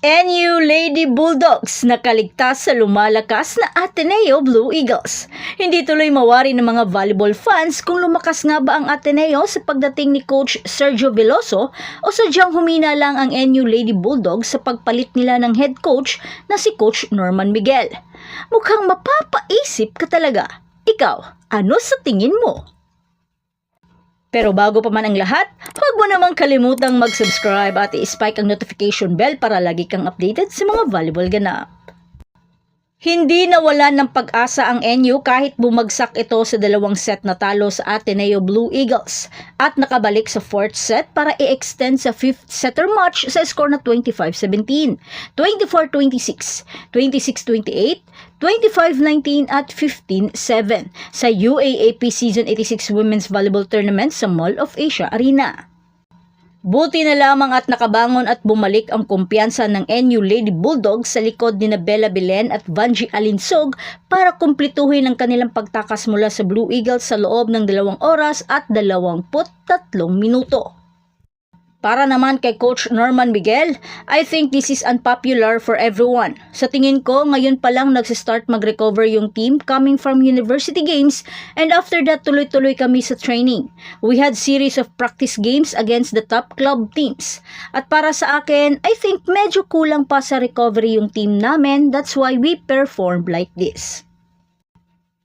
NU Lady Bulldogs nakaligtas sa lumalakas na Ateneo Blue Eagles. Hindi tuloy mawari ng mga volleyball fans kung lumakas nga ba ang Ateneo sa pagdating ni Coach Sergio Veloso o sadyang humina lang ang NU Lady Bulldogs sa pagpalit nila ng head coach na si Coach Norman Miguel. Mukhang mapapaisip ka talaga. Ikaw, ano sa tingin mo? Pero bago pa man ang lahat, huwag mo namang kalimutang mag-subscribe at i-spike ang notification bell para lagi kang updated sa mga volleyball ganap. Hindi nawalan ng pag-asa ang NU kahit bumagsak ito sa dalawang set na talo sa Ateneo Blue Eagles at nakabalik sa fourth set para i-extend sa fifth setter match sa score na 25-17, 24-26, 26-28, 25-19 at 15-7 sa UAAP Season 86 Women's Volleyball Tournament sa Mall of Asia Arena. Buti na lamang at nakabangon at bumalik ang kumpiyansa ng NU Lady Bulldogs sa likod ni Bella Belen at Vangie Alinsog para kumplituhin ang kanilang pagtakas mula sa Blue Eagles sa loob ng 2 oras at 23 minuto. Para naman kay Coach Norman Miguel, I think this is unpopular for everyone. Sa tingin ko, ngayon pa lang nagsistart mag-recover yung team coming from university games and after that tuloy-tuloy kami sa training. We had series of practice games against the top club teams. At para sa akin, I think medyo kulang pa sa recovery yung team namin, that's why we performed like this.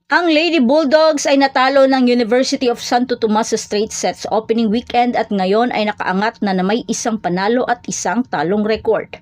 Ang Lady Bulldogs ay natalo ng University of Santo Tomas sa straight sets opening weekend at ngayon ay nakaangat na may isang panalo at isang talong record.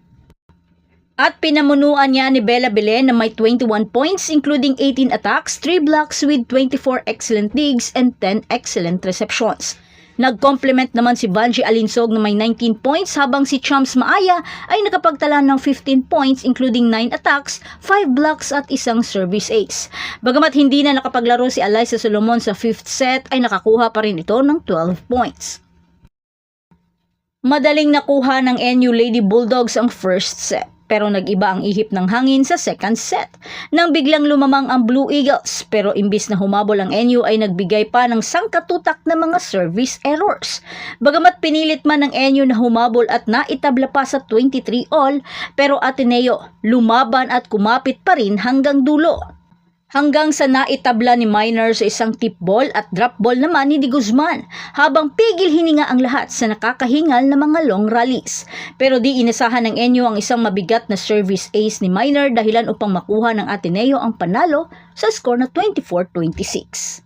At pinamunuan niya ni Bella Belen na may 21 points including 18 attacks, 3 blocks with 24 excellent digs and 10 excellent receptions. Nag-complement naman si Vangie Alinsog na may 19 points habang si Chams Maaya ay nakapagtala ng 15 points including 9 attacks, 5 blocks at isang service ace. Bagamat hindi na nakapaglaro si Alyssa Solomon sa 5th set ay nakakuha pa rin ito ng 12 points. Madaling nakuha ng NU Lady Bulldogs ang first set. Pero nag-iba ang ihip ng hangin sa second set nang biglang lumamang ang Blue Eagles pero imbis na humabol ang NU ay nagbigay pa ng sangkatutak na mga service errors. Bagamat pinilit man ng NU na humabol at naitabla pa sa 23 all pero Ateneo lumaban at kumapit pa rin hanggang dulo. Hanggang sa naitabla ni Minor sa isang tip ball at drop ball naman ni Di Guzman habang pigil hininga ang lahat sa nakakahingal na mga long rallies. Pero di inasahan ng NU ang isang mabigat na service ace ni Minor dahilan upang makuha ng Ateneo ang panalo sa score na 24-26.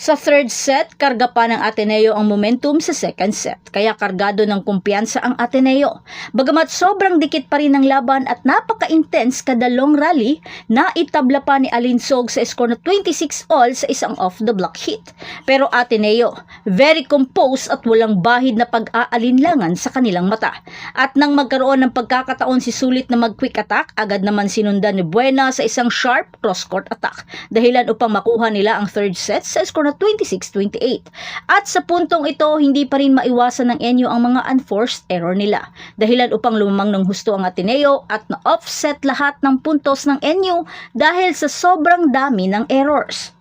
Sa third set, karga pa ng Ateneo ang momentum sa second set, kaya kargado ng kumpiyansa ang Ateneo. Bagamat sobrang dikit pa rin ang laban at napaka-intense kada long rally, naitabla pa ni Alinsog sa score na 26 all sa isang off-the-block hit. Pero Ateneo, very composed at walang bahid na pag-aalinlangan sa kanilang mata. At nang magkaroon ng pagkakataon si Sulit na mag-quick attack, agad naman sinundan ni Buena sa isang sharp cross-court attack, dahilan upang makuha nila ang third set sa score na 26-28. At sa puntong ito, hindi pa rin maiwasan ng NU ang mga unforced error nila. Dahilan upang lumamang ng husto ang Ateneo at na-offset lahat ng puntos ng NU dahil sa sobrang dami ng errors.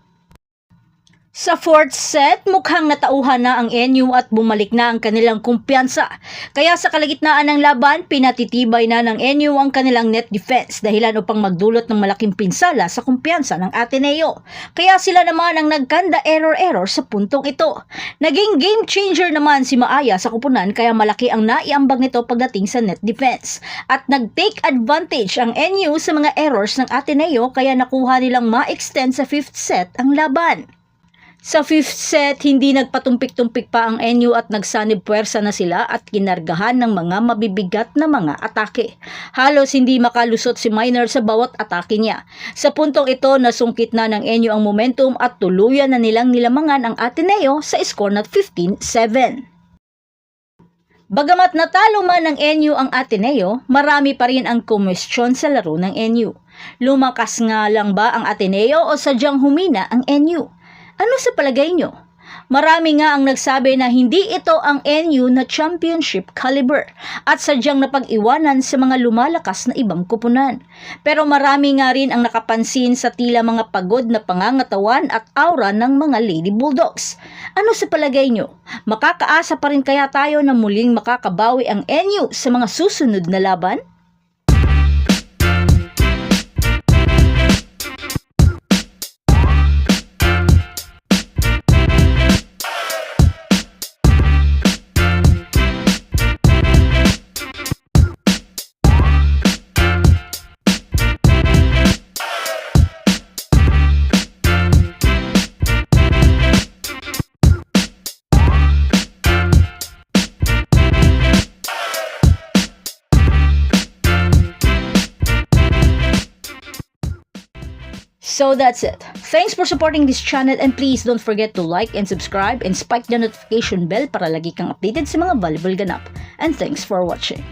Sa fourth set, mukhang natauhan na ang NU at bumalik na ang kanilang kumpiyansa. Kaya sa kalagitnaan ng laban, pinatitibay na ng NU ang kanilang net defense dahilan upang magdulot ng malaking pinsala sa kumpiyansa ng Ateneo. Kaya sila naman ang nagkanda error sa puntong ito. Naging game changer naman si Maaya sa kupunan kaya malaki ang naiambag nito pagdating sa net defense. At nag-take advantage ang NU sa mga errors ng Ateneo kaya nakuha nilang ma-extend sa fifth set ang laban. Sa fifth set, hindi nagpatumpik-tumpik pa ang NU at nagsanib puwersa na sila at kinargahan ng mga mabibigat na mga atake. Halos hindi makalusot si Minor sa bawat atake niya. Sa puntong ito, nasungkit na ng NU ang momentum at tuluyan na nilang nilamangan ang Ateneo sa score na 15-7. Bagamat natalo man ng NU ang Ateneo, marami pa rin ang kumwestiyon sa laro ng NU. Lumakas nga lang ba ang Ateneo o sadyang humina ang NU? Ano sa palagay nyo? Marami nga ang nagsabi na hindi ito ang NU na championship caliber at sadyang napag-iwanan sa mga lumalakas na ibang kupunan. Pero marami nga rin ang nakapansin sa tila mga pagod na pangangatawan at aura ng mga Lady Bulldogs. Ano sa palagay nyo? Makakaasa pa rin kaya tayo na muling makakabawi ang NU sa mga susunod na laban? So that's it. Thanks for supporting this channel and please don't forget to like and subscribe and spike the notification bell para lagi kang updated sa mga valuable ganap. And thanks for watching.